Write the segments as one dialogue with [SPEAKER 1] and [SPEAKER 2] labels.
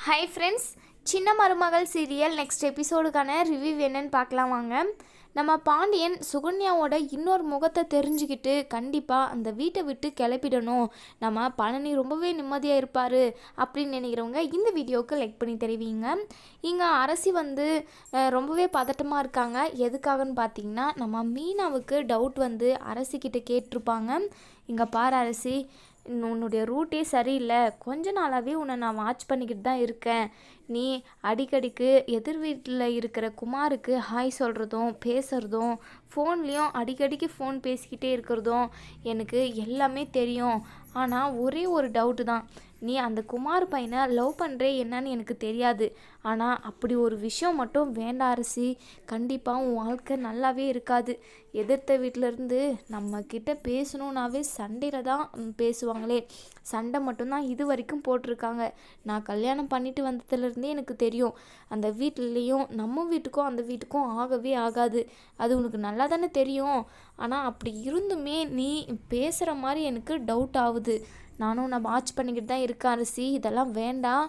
[SPEAKER 1] Hi friends, சின்ன மருமகள் serial next எபிசோடுக்கான review என்னன்னு பார்க்கலாம் வாங்க. நம்ம பாண்டியன் சுகன்யாவோட இன்னொரு முகத்தை தெரிஞ்சுக்கிட்டு கண்டிப்பாக அந்த வீட்டை விட்டு கிளப்பிடணும், நம்ம பழனி ரொம்பவே நிம்மதியாக இருப்பார் அப்படின்னு நினைக்கிறவங்க இந்த வீடியோவுக்கு லைக் பண்ணி தெரிவிங்க. இங்கே அரசி ரொம்பவே பதட்டமாக இருக்காங்க. எதுக்காகன்னு பார்த்தீங்கன்னா, நம்ம மீனாவுக்கு டவுட் அரசிக்கிட்ட கேட்டிருப்பாங்க. இங்கே பாரு அரசி, உன்னுடைய ரூட்டே சரியில்லை, கொஞ்ச நாளாகவே உன்னை நான் வாட்ச் பண்ணிக்கிட்டு தான் இருக்கேன். நீ அடிக்கடிக்கு எதிர் வீட்டில் இருக்கிற குமாருக்கு ஹாய் சொல்கிறதும் பேசுகிறதும் ஃபோன்லேயும் அடிக்கடிக்கு ஃபோன் பேசிக்கிட்டே இருக்கிறதும் எனக்கு எல்லாமே தெரியும். ஆனால் ஒரே ஒரு டவுட்டு தான், நீ அந்த குமார் பையனை லவ் பண்ணுறே என்னன்னு எனக்கு தெரியாது. ஆனால் அப்படி ஒரு விஷயம் மட்டும் வேண்டாம் அரசி, கண்டிப்பாக உன் வாழ்க்கை நல்லாவே இருக்காது. எதிர்த்த வீட்டிலேருந்து நம்மக்கிட்ட பேசணுன்னாவே சண்டையில் தான் பேசுவாங்களே, சண்டை மட்டும்தான் இது வரைக்கும் போட்டிருக்காங்க. நான் கல்யாணம் பண்ணிட்டு வந்ததுலேருந்தே எனக்கு தெரியும், அந்த வீட்லேயும் நம்ம வீட்டுக்கும் அந்த வீட்டுக்கும் ஆகவே ஆகாது. அது உனக்கு நல்லா தானே தெரியும். ஆனால் அப்படி இருந்துமே நீ பேசுகிற மாதிரி எனக்கு டவுட் ஆகுது. நானும் நான் வாட்ச் பண்ணிக்கிட்டு தான் இருக்கேன் அரசி, இதெல்லாம் வேண்டாம்.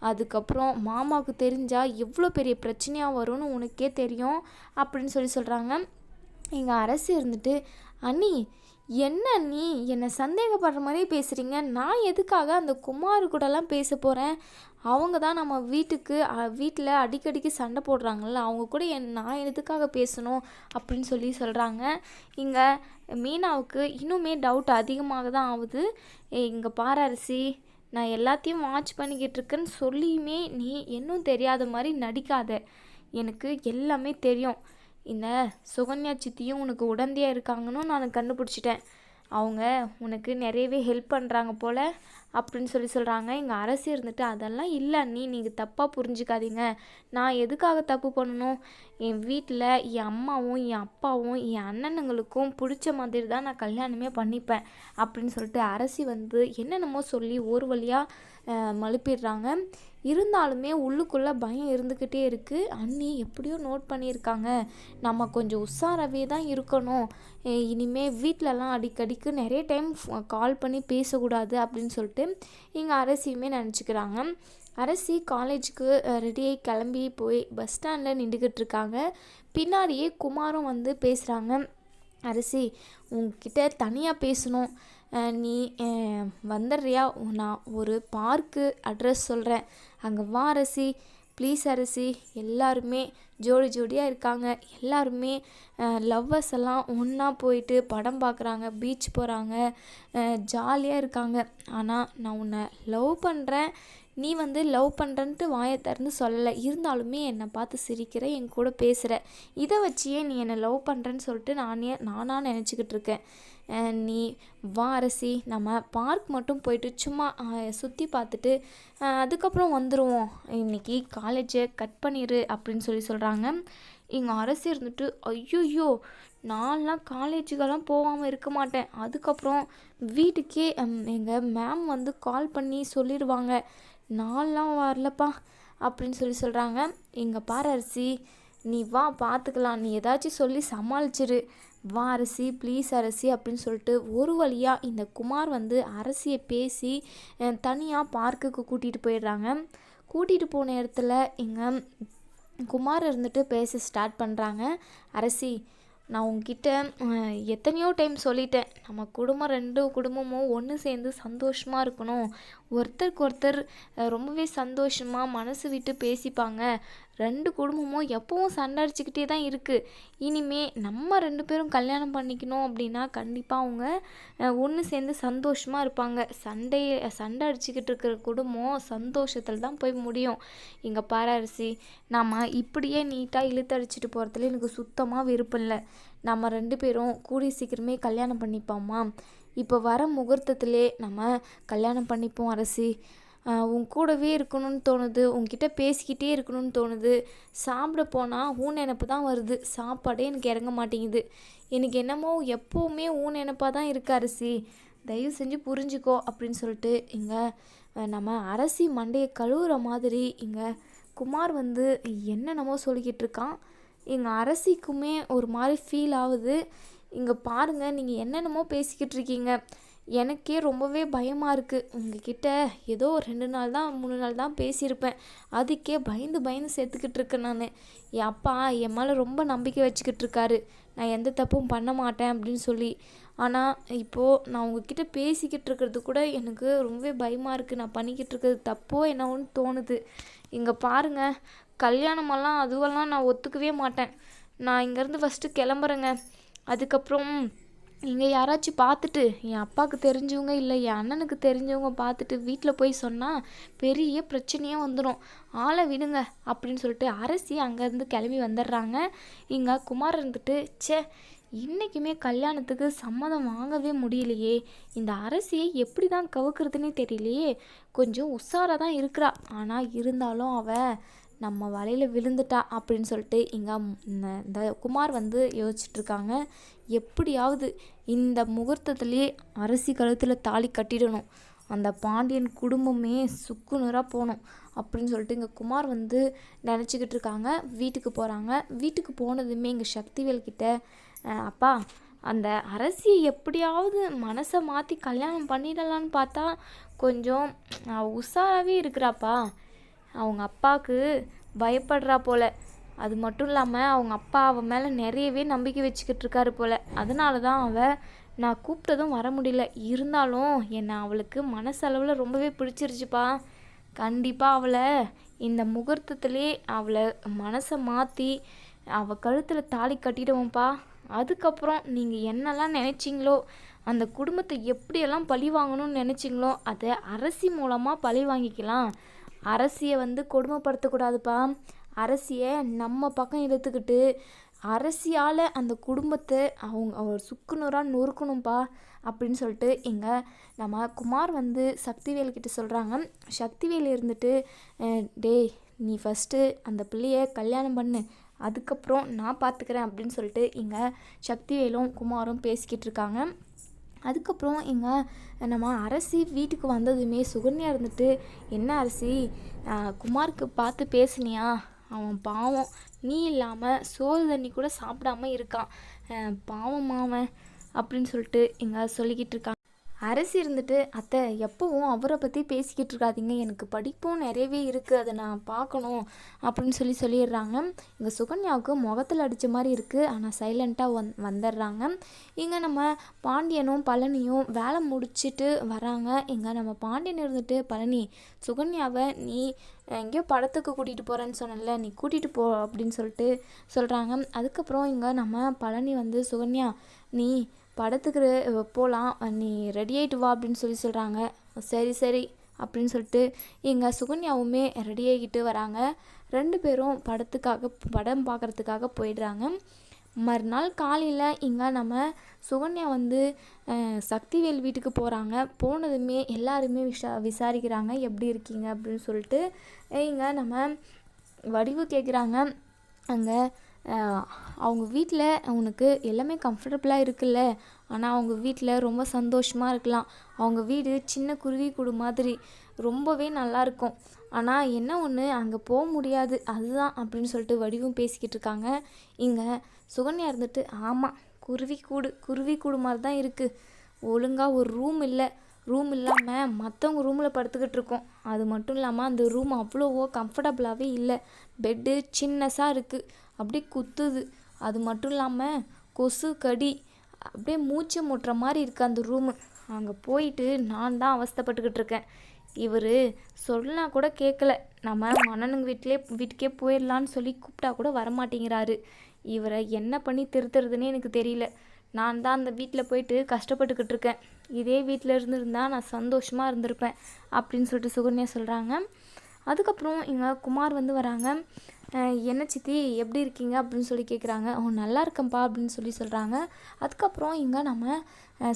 [SPEAKER 1] அதுக்கப்புறம் மாமாவுக்கு தெரிஞ்சால் எவ்வளோ பெரிய பிரச்சனையாக வரும்னு உனக்கே தெரியும் அப்படின்னு சொல்கிறாங்க. எங்கள் அரசி அண்ணி, என்ன நீ என்னை சந்தேகப்படுற மாதிரியே பேசுகிறீங்க. நான் எதுக்காக அந்த குமார் கூடலாம் பேச போகிறேன்? அவங்க தான் நம்ம வீட்டில் அடிக்கடிக்கு சண்டை போடுறாங்கல்ல, அவங்க கூட நான் எதுக்காக பேசணும் அப்படின்னு சொல்கிறாங்க. இங்கே மீனாவுக்கு இன்னுமே டவுட் அதிகமாக தான் ஆகுது. இங்கே பாரு அரசி, நான் எல்லாத்தையும் வாட்ச் பண்ணிக்கிட்டு இருக்கேன்னு சொல்லியுமே நீ இன்னும் தெரியாத மாதிரி நடிக்காத. எனக்கு எல்லாமே தெரியும். இந்த சுகன்யா சித்தியும் உனக்கு உடந்தையாக இருக்காங்கன்னு நான் கண்டுபிடிச்சிட்டேன். அவங்க உனக்கு நிறையவே ஹெல்ப் பண்ணுறாங்க போல் அப்படின்னு சொல்கிறாங்க. எங்கள் அரசி அதெல்லாம் இல்லை அண்ணி, நீங்கள் தப்பாக புரிஞ்சுக்காதீங்க. நான் எதுக்காக தப்பு பண்ணணும்? என் வீட்டில் என் அம்மாவும் என் அப்பாவும் என் அண்ணனுங்களுக்கும் பிடிச்ச மாதிரி தான் நான் கல்யாணமே பண்ணிப்பேன் அப்படின்னு அரசி என்னென்னமோ சொல்லி ஒரு வழியாக மழுப்பிடுறாங்க. இருந்தாலுமே உள்ளுக்குள்ளே பயம் இருந்துக்கிட்டே இருக்குது. அண்ணி எப்படியோ நோட் பண்ணியிருக்காங்க, நம்ம கொஞ்சம் உஷாராகவே தான் இருக்கணும். இனிமேல் வீட்டிலலாம் அடிக்கடிக்கு நிறைய டைம் கால் பண்ணி பேசக்கூடாது அப்படின்னு இங்கே அரசியுமே நினச்சிக்கிறாங்க. அரசி காலேஜுக்கு ரெடியாகி கிளம்பி போய் பஸ் ஸ்டாண்டில் நின்றுக்கிட்டு இருக்காங்க. பின்னாடியே குமாரும் பேசுகிறாங்க. அரசி, உங்ககிட்ட தனியாக பேசணும், நீ வந்துடுறியா? நான் ஒரு பார்க்கு அட்ரஸ் சொல்கிறேன், அங்கே வா அரசி, ப்ளீஸ் அரசி. எல்லாருமே ஜோடி ஜோடியாக இருக்காங்க, எல்லாருமே லவ்வர்ஸ் எல்லாம் ஒன்றா போயிட்டு படம் பார்க்குறாங்க, பீச் போகிறாங்க, ஜாலியாக இருக்காங்க. ஆனால் நான் உன்னை லவ் பண்ணுறேன், நீ லவ் பண்ணுறன்ட்டு வாயை திறந்து சொல்லலை. இருந்தாலுமே என்னை பார்த்து சிரிக்கிற, என் கூட பேசுகிற, இதை வச்சியே நீ என்னை லவ் பண்ணுறேன்னு நானாக நினச்சிக்கிட்டு இருக்கேன். நீ வா அரசி, நம்ம பார்க் மட்டும் போயிட்டு சும்மா சுற்றி பார்த்துட்டு அதுக்கப்புறம் வந்துடுவோம். இன்றைக்கி காலேஜை கட் பண்ணிடு அப்படின்னு சொல்கிறாங்க. இங்கே அரசி ஐயோ, நான்லாம் காலேஜுக்கெல்லாம் போகாமல் இருக்க மாட்டேன். அதுக்கப்புறம் வீட்டுக்கே எங்கள் மேம் கால் பண்ணி சொல்லிடுவாங்க, நான்லாம் வரலப்பா அப்படின்னு சொல்கிறாங்க. இங்கே பாரு அரசி, நீ வா பார்த்துக்கலாம், நீ ஏதாச்சும் சொல்லி சமாளிச்சிரு, வா அரசி ப்ளீஸ் அரசி அப்படின்னு ஒரு வழியாக இந்த குமார் அரசியை பேசி தனியாக பார்க்குக்கு கூட்டிகிட்டு போயிடுறாங்க. கூட்டிகிட்டு போன இடத்துல இங்கே குமார் பேச ஸ்டார்ட் பண்ணுறாங்க. அரசி, நான் உங்ககிட்ட எத்தனையோ டைம் சொல்லிட்டேன், நம்ம ரெண்டு குடும்பமும் ஒன்று சேர்ந்து சந்தோஷமாக இருக்கணும், ஒருத்தருக்கு ஒருத்தர் ரொம்பவே சந்தோஷமாக மனசு விட்டு பேசிப்பாங்க. ரெண்டு குடும்பமும் எப்பவும் சண்டை அடிச்சுக்கிட்டே தான் இருக்குது. இனிமே நம்ம ரெண்டு பேரும் கல்யாணம் பண்ணிக்கணும் அப்படின்னா கண்டிப்பாக அவங்க ஒன்று சேர்ந்து சந்தோஷமாக இருப்பாங்க. சண்டை அடிச்சுக்கிட்டு இருக்கிற குடும்பம் சந்தோஷத்தில் தான் போய் முடியும். இங்கே பாரு அரசி, நாம் இப்படியே நீட்டாக இழுத்தடிச்சிட்டு போகிறதுல எனக்கு சுத்தமாக விருப்பம் இல்லை. நம்ம ரெண்டு பேரும் கூடிய சீக்கிரமே கல்யாணம் பண்ணிப்போமா? இப்போ வர முகூர்த்தத்திலே நம்ம கல்யாணம் பண்ணிப்போம் அரசி. உன் கூடவே இருக்கணும்னு தோணுது, உன்கிட்ட பேசிக்கிட்டே இருக்கணும்னு தோணுது. சாப்பிட போனால் ஊன் நினப்பு தான் வருது, சாப்பாடே எனக்கு இறங்க மாட்டேங்குது. எனக்கு என்னமோ எப்போவுமே ஊன் நினப்பாக தான் இருக்கு அரசி, தயவு செஞ்சு புரிஞ்சுக்கோ அப்படின்னு இங்கே நம்ம அரசி மண்டையை கழுவுற மாதிரி இங்கே குமார் என்னென்னமோ சொல்லிக்கிட்டு இருக்கான். எங்கள் அரசிக்குமே ஒரு மாதிரி ஃபீல் ஆகுது. இங்கே பாருங்கள், நீங்கள் என்னென்னமோ பேசிக்கிட்டு இருக்கீங்க, எனக்கே ரொம்பவே பயமாக இருக்குது. உங்ககிட்ட ஏதோ 2 நாள் தான் 3 நாள் தான் பேசியிருப்பேன். அதுக்கே பயந்து பயந்து செத்துக்கிட்டு இருக்கேன் நான். என் அப்பா என் மேலே ரொம்ப நம்பிக்கை வச்சுக்கிட்டு இருக்காரு, நான் எந்த தப்பும் பண்ண மாட்டேன் அப்படின்னு சொல்லி. ஆனால் இப்போது நான் உங்ககிட்ட பேசிக்கிட்டு இருக்கிறது கூட எனக்கு ரொம்பவே பயமாக இருக்குது. நான் பண்ணிக்கிட்டு இருக்கிறது தப்போ என்னவோன்னு தோணுது. இங்கே பாருங்கள், கல்யாணமெல்லாம் அதுவெல்லாம் நான் ஒத்துக்கவே மாட்டேன். நான் இங்கேருந்து ஃபஸ்ட்டு கிளம்புறேங்க. அதுக்கப்புறம் இங்கே யாராச்சும் பார்த்துட்டு, என் அப்பாவுக்கு தெரிஞ்சவங்க இல்லை என் அண்ணனுக்கு தெரிஞ்சவங்க பார்த்துட்டு வீட்டில் போய் சொன்னால் பெரிய பிரச்சனையாக வந்துடும். ஆளை விடுங்க அப்படின்னு சொல்லிட்டு அரசி அங்கேருந்து கிளம்பி வந்துடுறாங்க. இங்கே குமார் இருந்துட்டு, ச்சே இன்றைக்குமே கல்யாணத்துக்கு சம்மதம் வாங்கவே முடியலையே, இந்த அரசியை எப்படி தான் கவுக்கிறதுனே தெரியலையே, கொஞ்சம் உஷாராக தான் இருக்கிறா, ஆனால் இருந்தாலும் அவள் நம்ம வலையில் விழுந்துட்டா அப்படின்னு சொல்லிட்டு இங்கே இந்த குமார் வந்து யோசிச்சுட்ருக்காங்க. எப்படியாவது இந்த முகூர்த்தத்துலேயே அரசி கழுத்தில் தாலி கட்டிடணும், அந்த பாண்டியன் குடும்பமே சுக்குநூறாக போகணும் அப்படின்னு சொல்லிட்டு இங்கே குமார் வந்து நினச்சிக்கிட்டு இருக்காங்க. வீட்டுக்கு போகிறாங்க. வீட்டுக்கு போனதுமே இங்கே சக்திவேல் கிட்ட, அப்பா அந்த அரசியை எப்படியாவது மனசை மாற்றி கல்யாணம் பண்ணிடலான்னு பார்த்தா கொஞ்சம் உஷாராகவே இருக்கிறாப்பா, அவங்க அப்பாவுக்கு பயப்படுறா போல், அது மட்டும் இல்லாமல் அவங்க அப்பா அவன் மேலே நிறையவே நம்பிக்கை வச்சுக்கிட்டு இருக்காரு போல், அதனால தான் அவள் நான் கூப்பிட்டதும் வர முடியல, இருந்தாலும் என்னை அவளுக்கு மனசளவில் ரொம்பவே பிடிச்சிருச்சுப்பா, கண்டிப்பாக அவளை இந்த முகூர்த்தத்திலே அவளை மனசை மாற்றி அவள் கழுத்தில் தாலி கட்டிடுவோம்ப்பா. அதுக்கப்புறம் நீங்கள் என்னெல்லாம் நினச்சிங்களோ, அந்த குடும்பத்தை எப்படியெல்லாம் பழி வாங்கணும்னு நினச்சிங்களோ அதை அரசி மூலமாக பழி வாங்கிக்கலாம். அரசியை வந்து கொடுமைப்படுத்தக்கூடாதுப்பா, அரசியை நம்ம பக்கம் இழுத்துக்கிட்டு அரசியால் அந்த குடும்பத்தை அவங்க சுக்குநூறாக நொறுக்கணும்ப்பா அப்படின்னு சொல்லிட்டு இங்கே நம்ம குமார் வந்து சக்திவேல்கிட்ட சொல்கிறாங்க. சக்திவேல் இருந்துட்டு, டேய் நீ ஃபஸ்ட்டு அந்த பிள்ளைய கல்யாணம் பண்ணு, அதுக்கப்புறம் நான் பார்த்துக்கிறேன் அப்படின்னு சொல்லிட்டு இங்கே சக்திவேலும் குமாரும் பேசிக்கிட்டு இருக்காங்க. அதுக்கப்புறம் இங்கே நம்ம அரசி வீட்டுக்கு வந்ததுமே சுகன்யா இருந்துட்டு, என்ன அரசி குமாருக்கு பார்த்து பேசுனியா, அவன் பாவம் நீ இல்லாமல் சோறு தண்ணி கூட சாப்பிடாம இருக்கான், பாவம் அவன் அப்படின்னு சொல்லிட்டு இங்கே சொல்லிக்கிட்டு இருக்காங்க. அரசி இருந்துட்டு, அத்தை எப்போவும் அவரை பற்றி பேசிக்கிட்டு இருக்காதீங்க, எனக்கு படிப்பும் நிறையவே இருக்குது, அதை நான் பார்க்கணும் அப்படின்னு சொல்லிடுறாங்க. இங்கே சுகன்யாவுக்கு முகத்தில் அடித்த மாதிரி இருக்குது, ஆனால் சைலண்ட்டாக வந்துடுறாங்க. இங்கே நம்ம பாண்டியனும் பழனியும் வேலை முடிச்சுட்டு வராங்க. இங்கே நம்ம பாண்டியன் இருந்துட்டு, பழனி சுகன்யாவை நீ எங்கேயோ படத்துக்கு கூட்டிகிட்டு போகிறேன்னு சொன்னல, நீ கூட்டிகிட்டு போ அப்படின்னு சொல்லிட்டு சொல்கிறாங்க. அதுக்கப்புறம் இங்கே நம்ம பழனி வந்து, சுகன்யா நீ படத்துக்கு போகலாம், நீ ரெடி ஆகிட்டு வா அப்படின்னு சொல்கிறாங்க. சரி சரி அப்படின்னு சொல்லிட்டு இங்கே சுகன்யாவுமே ரெடி ஆகிட்டு வராங்க. 2 பேரும் படம் பார்க்குறதுக்காக போயிடுறாங்க. மறுநாள் காலையில் இங்கே நம்ம சுகன்யா வந்து சக்திவேல் வீட்டுக்கு போகிறாங்க. போனதுமே எல்லாருமே விசாரிக்கிறாங்க, எப்படி இருக்கீங்க அப்படின்னு சொல்லிட்டு. இங்கே நம்ம வடிவு கேட்குறாங்க, அங்கே அவங்க வீட்டில் அவனுக்கு எல்லாமே கம்ஃபர்டபுளாக இருக்குல்ல, ஆனால் அவங்க வீட்டில் ரொம்ப சந்தோஷமாக இருக்கலாம், அவங்க வீடு சின்ன குருவி கூடு மாதிரி ரொம்பவே நல்லாயிருக்கும், ஆனால் என்ன ஒன்று அங்கே போக முடியாது அதுதான் அப்படின்னு சொல்லிட்டு வடிவும் பேசிக்கிட்டு இருக்காங்க. இங்கே சுகன்யா இருந்துட்டு, ஆமாம் குருவி கூடு மாதிரி தான் இருக்குது, ஒழுங்காக ஒரு ரூம் இல்லை, ரூம் இல்லாமல் மற்றவங்க ரூமில் படுத்துக்கிட்டு இருக்கோம், அது மட்டும் இல்லாமல் அந்த ரூம் அவ்வளோவோ கம்ஃபர்டபுளாகவே இல்லை, பெட்டு சின்னஸாக இருக்குது, அப்படியே குத்துது, அது மட்டும் இல்லாமல் கொசு கடி, அப்படியே மூச்சு முட்டுற மாதிரி இருக்குது அந்த ரூமு, அங்கே போயிட்டு நான் தான் அவஸ்தைப்பட்டுக்கிட்டு இருக்கேன், இவர் சொன்னா கூட கேட்கல, நம்ம மன்னனுங்க வீட்டுக்கே போயிடலான்னு சொல்லி கூப்பிட்டா கூட வரமாட்டேங்கிறாரு, இவரை என்ன பண்ணி திருத்துறதுன்னே எனக்கு தெரியல, நான் தான் அந்த வீட்டில் போயிட்டு கஷ்டப்பட்டுக்கிட்டு இருக்கேன், இதே வீட்டில் இருந்திருந்தால் நான் சந்தோஷமாக இருந்திருப்பேன் அப்படின்னு சொல்லிட்டு சுகன்யா சொல்கிறாங்க. அதுக்கப்புறம் இங்கே குமார் வந்து வராங்க. என்ன சித்தி எப்படி இருக்கீங்க அப்படின்னு சொல்லி கேட்குறாங்க. அவன் நல்லா இருக்கேன்ப்பா அப்படின்னு சொல்கிறாங்க. அதுக்கப்புறம் இங்கே நம்ம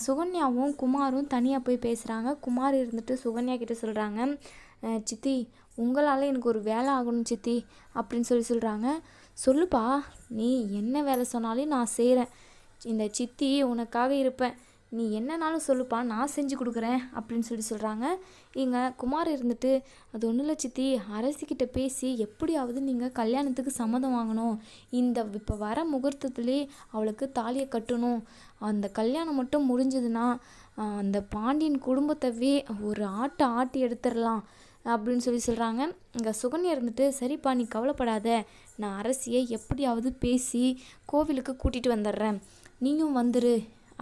[SPEAKER 1] சுகன்யாவும் குமாரும் தனியாக போய் பேசுகிறாங்க. குமார் இருந்துட்டு சுகன்யா கிட்டே சொல்கிறாங்க, சித்தி உங்களால் எனக்கு ஒரு வேலை ஆகணும் சித்தி அப்படின்னு சொல்கிறாங்க. சொல்லுப்பா, நீ என்ன வேலை சொன்னாலும் நான் செய்கிறேன், இந்த சித்தி உனக்காக இருப்பேன், நீ என்னன்னாலும் சொல்லுப்பா, நான் செஞ்சு கொடுக்குறேன் அப்படின்னு சொல்கிறாங்க. இங்கே குமார் இருந்துட்டு, அது ஒன்றும் இல்லை சித்தி, அரசிக்கிட்ட பேசி எப்படியாவது நீங்கள் கல்யாணத்துக்கு சம்மதம் வாங்கணும், இப்போ வர முகூர்த்தத்துலேயே அவளுக்கு தாலியை கட்டணும், அந்த கல்யாணம் மட்டும் முடிஞ்சதுன்னா அந்த பாண்டியன் குடும்பத்தவே ஒரு ஆட்டி எடுத்துடலாம் அப்படின்னு சொல்கிறாங்க. இங்கே சுகன்யா இருந்துட்டு, சரிப்பா நீ கவலைப்படாத, நான் அரசியை எப்படியாவது பேசி கோவிலுக்கு கூட்டிகிட்டு வந்துடுறேன், நீயும் வந்துரு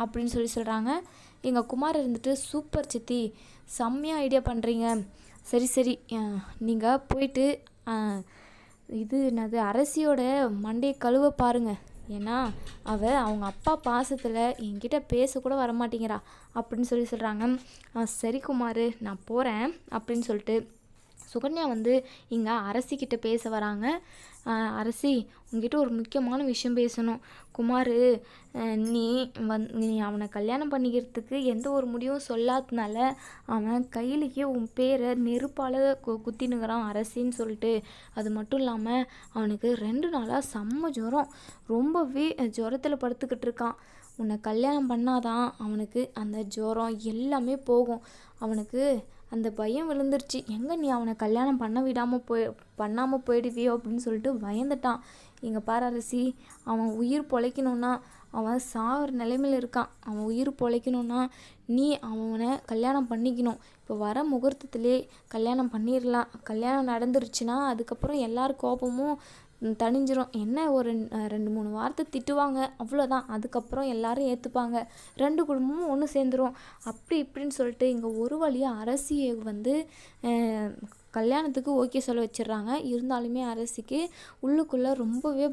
[SPEAKER 1] அப்படின்னு சொல்கிறாங்க. எங்கள் குமார் இருந்துட்டு, சூப்பர் சித்தி, செம்மையாக ஐடியா பண்ணுறீங்க, சரி நீங்கள் போயிட்டு இது என்னது அரசியோட மண்டையை கழுவ பாருங்க, ஏன்னா அவங்க அப்பா பாசத்தில் என்கிட்ட பேசக்கூட வரமாட்டேங்கிறா அப்படின்னு சொல்கிறாங்க. சரி குமார் நான் போகிறேன் அப்படின்னு சொல்லிட்டு சுகன்யா வந்து இங்கே அரசிக்கிட்ட பேச வராங்க. அரசி, உங்ககிட்ட ஒரு முக்கியமான விஷயம் பேசணும். குமார், நீ அவனை கல்யாணம் பண்ணிக்கிறதுக்கு எந்த ஒரு முடிவும் சொல்லாததுனால அவன் கையிலேயே உன் பேரை நெருப்பால் குத்தினுங்கிறான் அரசின்னு சொல்லிட்டு. அது மட்டும் இல்லாமல் அவனுக்கு 2 நாளாக செம்ம ஜுரம், ரொம்பவே ஜுரத்தில் படுத்துக்கிட்டு இருக்கான். உன்னை கல்யாணம் பண்ணாதான் அவனுக்கு அந்த ஜுரம் எல்லாமே போகும். அவனுக்கு அந்த பயம் விழுந்துருச்சு, எங்கே நீ அவனை கல்யாணம் பண்ணாமல் போயிடுவியோ அப்படின்னு சொல்லிட்டு பயந்துட்டான். இங்கே பாரு அரசி, அவன் உயிர் பொழைக்கணுன்னா, அவன் சாகிற நிலைமையில் இருக்கான், அவன் உயிர் பொழைக்கணுன்னா நீ அவனை கல்யாணம் பண்ணிக்கணும். இப்போ வர முகூர்த்தத்திலே கல்யாணம் பண்ணிடலாம். கல்யாணம் நடந்துருச்சுன்னா அதுக்கப்புறம் எல்லார் கோபமும் தணிஞ்சிரும். என்ன ஒரு 2-3 வார்த்தை திட்டுவாங்க, அவ்வளோதான். அதுக்கப்புறம் எல்லாரும் ஏற்றுப்பாங்க, 2 குடும்பமும் ஒன்று சேர்ந்துரும். அப்படி இப்படின்னு சொல்லிட்டு இங்கே ஒரு வழியாக அரசியை வந்து கல்யாணத்துக்கு ஓகே சொல்ல வச்சிடுறாங்க. இருந்தாலுமே அரசிக்கு உள்ளுக்குள்ளே ரொம்பவே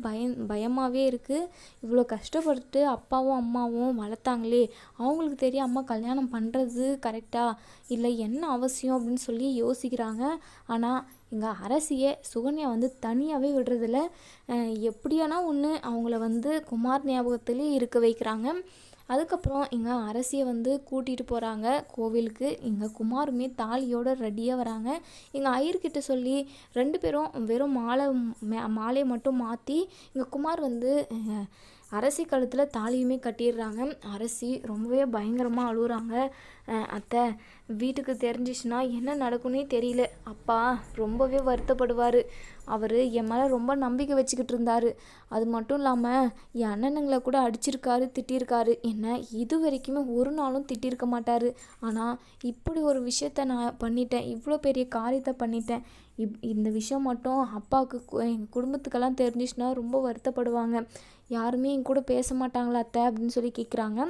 [SPEAKER 1] பயமாகவே இருக்குது. இவ்வளோ கஷ்டப்பட்டு அப்பாவும் அம்மாவும் வளர்த்தாங்களே, அவங்களுக்கு தெரியும் அம்மா கல்யாணம் பண்ணுறது கரெக்டாக இல்லை, என்ன அவசியம் அப்படின்னு சொல்லி யோசிக்கிறாங்க. ஆனால் இங்கே அரசியை சுகன்யா வந்து தனியாகவே விடுறதில்ல. எப்படியானா ஒன்று அவங்கள வந்து குமார் ஞாபகத்திலே இருக்க வைக்கிறாங்க. அதுக்கப்புறம் இங்கே அரசியை வந்து கூட்டிகிட்டு போகிறாங்க கோவிலுக்கு. இங்கே குமாருமே தாலியோடு ரெடியாக வராங்க. இங்கே ஐயர்கிட்ட சொல்லி 2 பேரும் வெறும் மாலையை மட்டும் மாற்றி இங்கே குமார் வந்து அரசி கழுத்தில் தாலியுமே கட்டிடுறாங்க. அரசி ரொம்பவே பயங்கரமாக அழுகுறாங்க. அத்தை, வீட்டுக்கு தெரிஞ்சிச்சுன்னா என்ன நடக்குன்னே தெரியல, அப்பா ரொம்பவே வருத்தப்படுவார், அவர் என் மேலே ரொம்ப நம்பிக்கை வச்சுக்கிட்டு இருந்தார், அது மட்டும் இல்லாமல் என் அண்ணனுங்களை கூட அடிச்சிருக்காரு, திட்டிருக்காரு, என்ன இது வரைக்குமே ஒரு நாளும் திட்டிருக்க மாட்டார். ஆனால் இப்படி ஒரு விஷயத்த நான் பண்ணிட்டேன், இவ்வளோ பெரிய காரியத்தை பண்ணிட்டேன், இந்த விஷயம் மட்டும் அப்பாவுக்கு எங்கள் குடும்பத்துக்கெல்லாம் தெரிஞ்சிச்சுன்னா ரொம்ப வருத்தப்படுவாங்க, யாருமே என் கூட பேச மாட்டாங்களா அத்தை அப்படின்னு சொல்லி கேட்குறாங்க.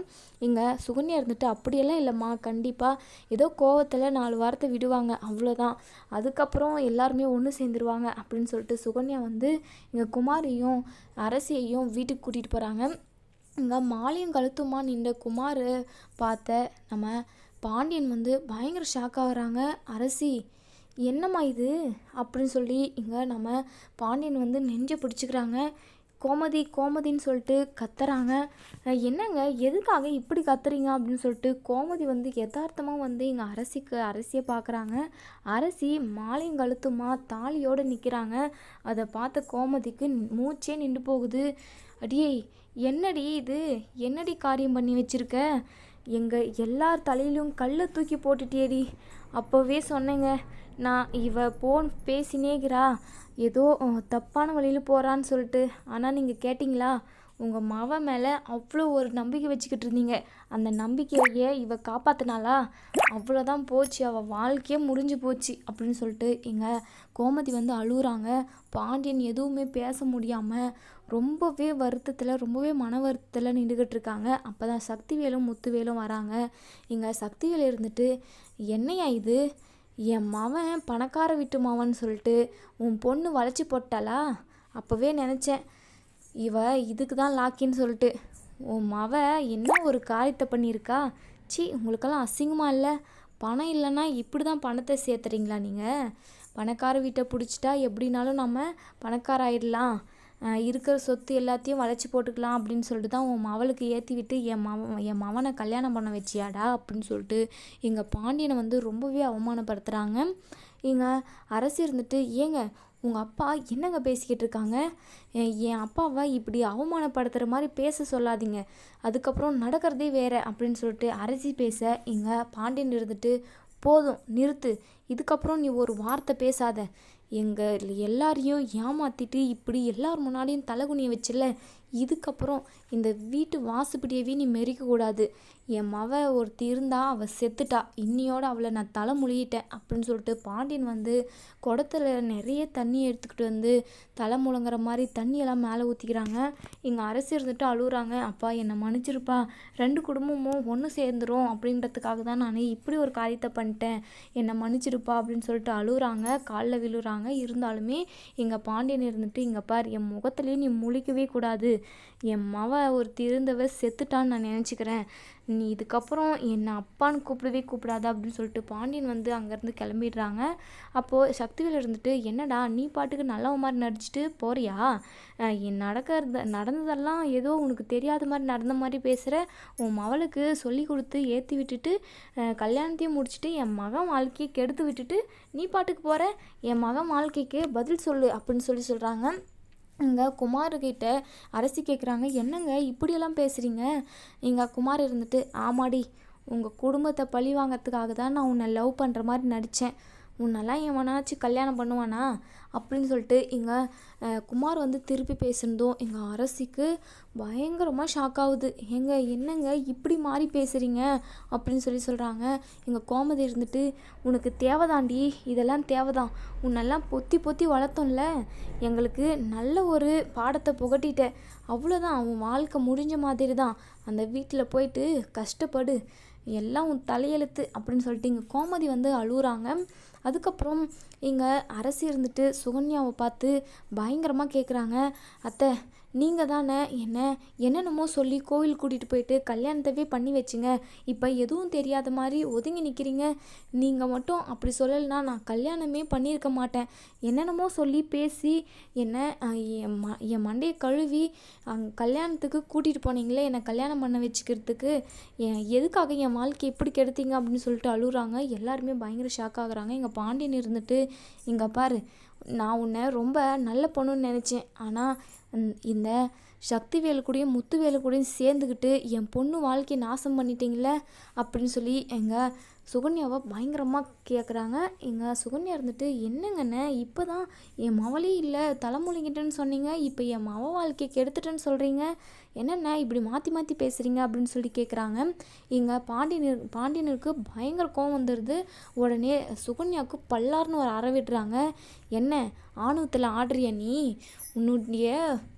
[SPEAKER 1] இங்கே சுகன்யா இருந்துட்டு, அப்படியெல்லாம் இல்லைம்மா, கண்டிப்பாக ஏதோ கோவத்தில் 4 வாரத்தை விடுவாங்க, அவ்வளோதான், அதுக்கப்புறம் எல்லாருமே ஒன்று சேர்ந்துருவாங்க அப்படின்னு சொல்லிட்டு சுகன்யா வந்து இங்கே குமாரையும் அரசியையும் வீட்டுக்கு கூட்டிகிட்டு போகிறாங்க. இங்கே மாலையும் கழுத்துமா நின்ற குமார் பார்த்த நம்ம பாண்டியன் வந்து பயங்கர ஷாக் ஆகுறாங்க. அரசி, என்னம்மா இது அப்படின்னு சொல்லி இங்கே நம்ம பாண்டியன் வந்து நெஞ்சை பிடிச்சிக்கிறாங்க. கோமதின்னு சொல்லிட்டு கத்துறாங்க. என்னங்க, எதுக்காக இப்படி கத்துறீங்க அப்படின்னு சொல்லிட்டு கோமதி வந்து யதார்த்தமாக வந்து இங்கே அரசியை பார்க்குறாங்க. அரசி மாலையும் கழுத்துமா தாலியோடு நிற்கிறாங்க. அதை பார்த்த கோமதிக்கு மூச்சே நின்று போகுது. அடியே, என்னடி இது, என்னடி காரியம் பண்ணி வச்சிருக்க, எங்கள் எல்லார் தலையிலும் கல்லை தூக்கி போட்டுட்டியேடி, அப்போவே சொன்னேங்க நான் பேசினேங்கிறா, ஏதோ தப்பான வழியில் போகிறான்னு சொல்லிட்டு, ஆனால் நீங்கள் கேட்டிங்களா, உங்கள் மவ மேலே அவ்வளோ ஒரு நம்பிக்கை வச்சுக்கிட்டு இருந்தீங்க, அந்த நம்பிக்கையே இவ காப்பாற்றினாலா, அவ்வளோதான் போச்சு, அவள் வாழ்க்கையே முடிஞ்சு போச்சு அப்படின்னு சொல்லிட்டு எங்கள் கோமதி வந்து அழுகுறாங்க. பாண்டியன் எதுவுமே பேச முடியாமல் ரொம்பவே வருத்தத்தில், ரொம்பவே மன வருத்தத்தில் நின்றுக்கிட்டு இருக்காங்க. அப்போ தான் சக்திவேலும் முத்துவேலும் வராங்க. இங்கே சக்திவேல் இருந்துட்டு, என்னையா இது, என் மவன் பணக்கார வீட்டு மவன் சொல்லிட்டு உன் பொண்ணு வளைச்சி போட்டாளா, அப்போவே நினச்சேன் இதுக்கு தான் லாக்கின்னு சொல்லிட்டு, உன் மவ என்ன ஒரு காரியத்தை பண்ணியிருக்கா, உங்களுக்கெல்லாம் அசிங்கமாக இல்லை, பணம் இல்லைன்னா இப்படி தான் பணத்தை சேர்த்துறீங்களா நீங்கள், பணக்கார வீட்டை பிடிச்சிட்டா எப்படினாலும் நம்ம பணக்கார ஆயிடலாம், இருக்கிற சொத்து எல்லாத்தையும் வளைச்சி போட்டுக்கலாம் அப்படின்னு சொல்லிட்டு தான் உன் மவளுக்கு ஏற்றி விட்டு என் மவனை கல்யாணம் பண்ண வச்சியாடா அப்படின்னு சொல்லிட்டு எங்கள் பாண்டியனை வந்து ரொம்பவே அவமானப்படுத்துகிறாங்க. இங்கே அரசு இருந்துட்டு, ஏங்க உங்கள் அப்பா என்னங்க பேசிக்கிட்டு இருக்காங்க, என் அப்பாவை இப்படி அவமானப்படுத்துகிற மாதிரி பேச சொல்லாதீங்க, அதுக்கப்புறம் நடக்கிறதே வேறு அப்படின்னு சொல்லிட்டு அரசி பேச இங்கே பாண்டியன் இருந்துட்டு, போதும் நிறுத்து, இதுக்கப்புறம் நீ ஒரு வார்த்தை பேசாத, எங்கள் எல்லாரையும் ஏமாற்றிட்டு இப்படி எல்லார் முன்னாடியும் தலைகுனியை வச்சில்ல, இதுக்கப்புறம் இந்த வீட்டு வாசுப்படியவே நீ மெரிக்கக்கூடாது. என் மவ ஒருத்தி இருந்தா, அவள் செத்துட்டா, இன்னியோட அவளை நான் தலை முழுகிட்டேன் அப்படின்னு சொல்லிட்டு பாண்டியன் வந்து குடத்துல நிறைய தண்ணி எடுத்துக்கிட்டு வந்து தலை முழங்குற மாதிரி தண்ணியெல்லாம் மேலே ஊற்றிக்கிறாங்க. இங்கே அரசு இருந்துட்டு அழுகுறாங்க. அப்பா என்னை மன்னிச்சிருப்பா, 2 குடும்பமும் ஒன்று சேர்ந்துரும் அப்படின்றதுக்காக தான் நான் இப்படி ஒரு காரியத்தை பண்ணிட்டேன், என்னை மன்னிச்சிருப்பா அப்படின்னு சொல்லிட்டு அழுகுறாங்க, காலில் விழுறாங்க. இருந்தாலுமே இங்கே பாண்டியன் இருந்துட்டு, இங்கே பார், என் முகத்துலேயே நீ முழிக்கவே கூடாது, என் மவ ஒருத்தி இருந்தவ செத்துட்டான்னு நான் நினச்சிக்கிறேன், நீ இதுக்கப்புறம் என்னை அப்பான்னு கூப்பிடவே கூப்பிடாத அப்படின்னு சொல்லிட்டு பாண்டியன் வந்து அங்கேருந்து கிளம்பிடுறாங்க. அப்போது சக்திவேல் இருந்துட்டு, என்னடா நீ பாட்டுக்கு நல்லவ மாதிரி நடிச்சிட்டு போறியா, நடந்ததெல்லாம் ஏதோ உனக்கு தெரியாத மாதிரி நடந்த மாதிரி பேசுகிற, உன் மவளுக்கு சொல்லி கொடுத்து ஏற்றி விட்டுட்டு கல்யாணத்தையும் முடிச்சுட்டு என் மகன் வாழ்க்கையை கெடுத்து விட்டுட்டு நீ பாட்டுக்கு போகிற, என் மகன் வாழ்க்கைக்கு பதில் சொல்லு அப்படின்னு சொல்கிறாங்க. இங்கே குமார்கிட்ட அரசி கேட்குறாங்க, என்னங்க இப்படியெல்லாம் பேசுகிறீங்க? இங்கே குமார் இருந்துட்டு, ஆமாடி, உங்கள் குடும்பத்தை பழி வாங்கிறதுக்காக தான் நான் உன்னை லவ் பண்ணுற மாதிரி நடித்தேன், உன்னெல்லாம் எவனாச்சும் கல்யாணம் பண்ணுவானா அப்படின்னு சொல்லிட்டு இங்கே குமார் வந்து திருப்பி பேசுனதும் எங்கள் அரசிக்கு பயங்கரமாக ஷாக் ஆகுது. என்னங்க இப்படி மாறி பேசுகிறீங்க அப்படின்னு சொல்கிறாங்க. எங்கள் கோமதி இருந்துட்டு, உனக்கு தேவைதாண்டி, இதெல்லாம் தேவைதான், உன்னெல்லாம் பொத்தி பொத்தி வளர்த்தோம்ல, எங்களுக்கு நல்ல ஒரு பாடத்தை புகட்டிட்ட, அவ்வளோதான், உன் வாழ்க்கை முடிஞ்ச மாதிரி தான், அந்த வீட்டில் போயிட்டு கஷ்டப்படு, எல்லாம் உன் தலையெழுத்து அப்படின்னு சொல்லிட்டு இங்கே கோமதி வந்து அழுகுறாங்க. அதுக்கப்புறம் இங்கே அரசி இருந்துட்டு சுகன்யாவை பார்த்து பயங்கரமாக கேட்குறாங்க, அத்தை நீங்கள் தானே என்னென்னமோ சொல்லி கோவில் கூட்டிகிட்டு போயிட்டு கல்யாணத்தவே பண்ணி வச்சுங்க, இப்போ எதுவும் தெரியாத மாதிரி ஒதுங்கி நிற்கிறீங்க, நீங்கள் மட்டும் அப்படி சொல்லலைன்னா நான் கல்யாணமே பண்ணியிருக்க மாட்டேன், என்னென்னமோ சொல்லி பேசி என் மண்டையை கழுவி கல்யாணத்துக்கு கூட்டிகிட்டு போனீங்களே என்னை கல்யாணம் பண்ண வச்சுக்கிறதுக்கு, எதுக்காக என் வாழ்க்கை எப்படி கெடுத்தீங்க அப்படின்னு சொல்லிட்டு அழுகுறாங்க. எல்லாருமே பயங்கர ஷாக் ஆகுறாங்க. எங்கள் பாண்டியன் இருந்துட்டு, இங்கே பாரு, நான் உன்னை ரொம்ப நல்ல பொண்ணுன்னு நினச்சேன், ஆனால் இந்த சக்திவேலு கூடயும் முத்துவேலு கூடயும் சேர்ந்துக்கிட்டு என் பொண்ணு வாழ்க்கையை நாசம் பண்ணிட்டீங்களே அப்படின்னு சொல்லி எங்கள் சுகன்யாவை பயங்கரமாக கேட்குறாங்க. எங்கள் சுகன்யா இருந்துட்டு, என்னங்கண்ணே இப்போ தான் என் மவளே இல்லை தலைமொழிங்கிட்டேன்னு சொன்னீங்க, இப்போ என் மவ வாழ்க்கையை கெடுத்துட்டேன்னு சொல்கிறீங்க, என்னென்ன இப்படி மாற்றி மாற்றி பேசுகிறீங்க அப்படின்னு சொல்லி கேட்குறாங்க. இங்கே பாண்டியனுக்கு பயங்கர கோவம் வந்துடுது. உடனே சுகன்யாவுக்கு பல்லார்னு ஒரு அறை விடுறாங்க. என்ன ஆணவத்தில் ஆடுறிய நீ, உன்னுடைய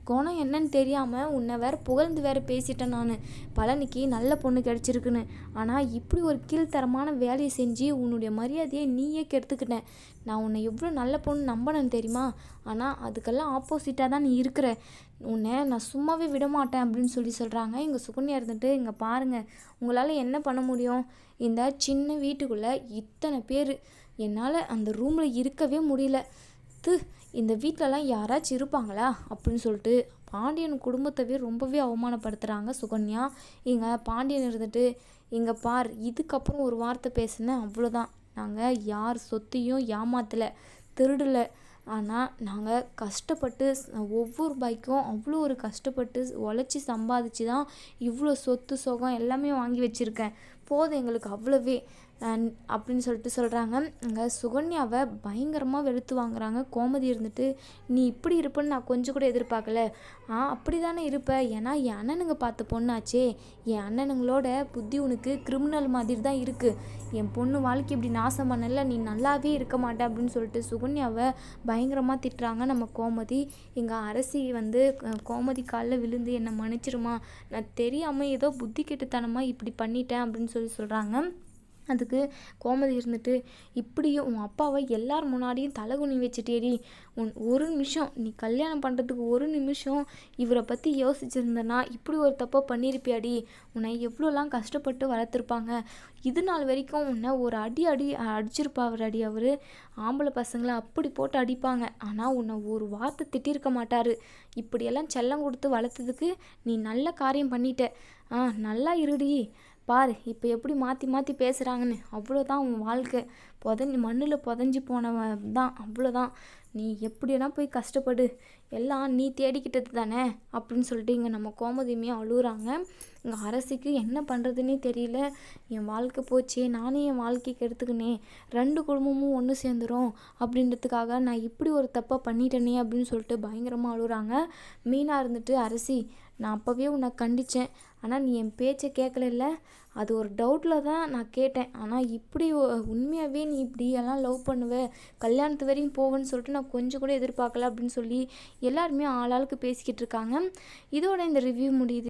[SPEAKER 1] குணம் என்னன்னு தெரியாமல் உன்னை வேற புகழ்ந்து வேற பேசிட்டேன் நான், பழனிக்கு நல்ல பொண்ணு கிடச்சிருக்குன்னு, ஆனால் இப்படி ஒரு கீழ்த்தரமான வேலையை செஞ்சு உன்னுடைய மரியாதையை நீயே கெடுத்துக்கிட்டேன், நான் உன்னை எவ்வளோ நல்ல பொண்ணு நம்பினேன்னு தெரியுமா, ஆனால் அதுக்கெல்லாம் ஆப்போசிட்டாக தான் நீ இருக்கிற, உன்னை நான் சும்மாவே விட மாட்டேன் அப்படின்னு சொல்கிறாங்க. இங்கே சுகன்யா இருந்துட்டு, இங்கே பாருங்கள், உங்களால் என்ன பண்ண முடியும், இந்த சின்ன வீட்டுக்குள்ளே இத்தனை பேர், என்னால் அந்த ரூமில் இருக்கவே முடியல, இந்த வீட்டிலலாம் யாராச்சும் இருப்பாங்களா அப்படின்னு சொல்லிட்டு பாண்டியன் குடும்பத்தவே ரொம்பவே அவமானப்படுத்துகிறாங்க சுகன்யா. இங்கே பாண்டியன் இருந்துட்டு, இங்கே பார், இதுக்கப்புறம் ஒரு வார்த்தை பேசுனேன் அவ்வளோதான், நாங்கள் யார் சொத்தையும் ஏமாத்தலை, திருடலை, ஆனால் நாங்கள் கஷ்டப்பட்டு ஒவ்வொரு பைக்கும் அவ்வளோ ஒரு கஷ்டப்பட்டு உழைச்சி சம்பாதிச்சு தான் இவ்வளோ சொத்து சுகம் எல்லாமே வாங்கி வச்சுருக்கேன், போதும் எங்களுக்கு அவ்வளோவே அப்படின்னு சொல்லிட்டு சொல்கிறாங்க. இங்கே சுகன்யாவை பயங்கரமாக வெளுத்து வாங்குறாங்க. கோமதி இருந்துட்டு, நீ இப்படி இருப்பேன்னு நான் கொஞ்சம் கூட எதிர்பார்க்கல, அப்படி தானே இருப்ப, ஏன்னா என் அண்ணனுங்க பார்த்த பொண்ணாச்சே, என் அண்ணனுங்களோட புத்தி உனக்கு கிரிமினல் மாதிரி தான் இருக்குது, என் பொண்ணு வாழ்க்கை இப்படி நாசம் பண்ணல, நீ நல்லாவே இருக்க மாட்டே அப்படின்னு சொல்லிட்டு சுகன்யாவை பயங்கரமாக திட்டுறாங்க நம்ம கோமதி. எங்கள் அரசி வந்து கோமதி காலில் விழுந்து என்னை மன்னிச்சிருமா, நான் தெரியாமல் ஏதோ புத்தி கெட்டுத்தனமாக இப்படி பண்ணிட்டேன் அப்படின்னு சொல்கிறாங்க. அதுக்கு கோமதி இருந்துட்டு, இப்படியும் உன் அப்பாவை எல்லார் முன்னாடியும் தலைகுனி வச்சுட்டேடி, ஒரு நிமிஷம் நீ கல்யாணம் பண்ணுறதுக்கு ஒரு நிமிஷம் இவரை பற்றி யோசிச்சிருந்தனா இப்படி ஒரு தப்பை பண்ணியிருப்பியாடி, உன்னை எவ்வளோலாம் கஷ்டப்பட்டு வளர்த்துருப்பாங்க, இது நாள் வரைக்கும் உன்னை ஒரு அடிச்சிருப்பாடி, அவர் ஆம்பளை பசங்களை அப்படி போட்டு அடிப்பாங்க, ஆனால் உன்னை ஒரு வார்த்தை திட்டிருக்க மாட்டார், இப்படியெல்லாம் செல்லம் கொடுத்து வளர்த்ததுக்கு நீ நல்ல காரியம் பண்ணிட்ட, நல்லா இருடி, பாரு இப்போ எப்படி மாற்றி மாற்றி பேசுகிறாங்கன்னு, அவ்வளோதான் உன் வாழ்க்கை, மண்ணில் புதஞ்சி போனவன் தான், அவ்வளோதான், நீ எப்படின்னா போய் கஷ்டப்படு, எல்லாம் நீ தேடிக்கிட்டது தானே அப்படின்னு சொல்லிட்டு இங்கே நம்ம கோமதியுமே அழுகுறாங்க. இங்கே அரசிக்கு என்ன பண்ணுறதுன்னே தெரியல, என் வாழ்க்கை போச்சே, நானே என் வாழ்க்கைக்கு எடுத்துக்கினே, 2 குடும்பமும் ஒன்று சேர்ந்துரும் அப்படின்றதுக்காக நான் இப்படி ஒரு தப்பை பண்ணிட்டேனே அப்படின்னு சொல்லிட்டு பயங்கரமாக அழுகுறாங்க. மீனா இருந்துட்டு, அரசி நான் அப்போவே உன்னை கண்டித்தேன், ஆனால் நீ என் பேச்சை கேட்கல, அது ஒரு டவுட்டில் தான் நான் கேட்டேன், ஆனால் இப்படி உண்மையாகவே நீ இப்படி எல்லாம் லவ் பண்ணுவ, கல்யாணத்து வரையும் போவேன்னு சொல்லிட்டு நான் கொஞ்சம் கூட எதிர்பார்க்கல அப்படின்னு சொல்லி எல்லாருமே ஆளாளுக்கு பேசிக்கிட்டு இருக்காங்க. இதோட இந்த ரிவ்யூ முடியுது.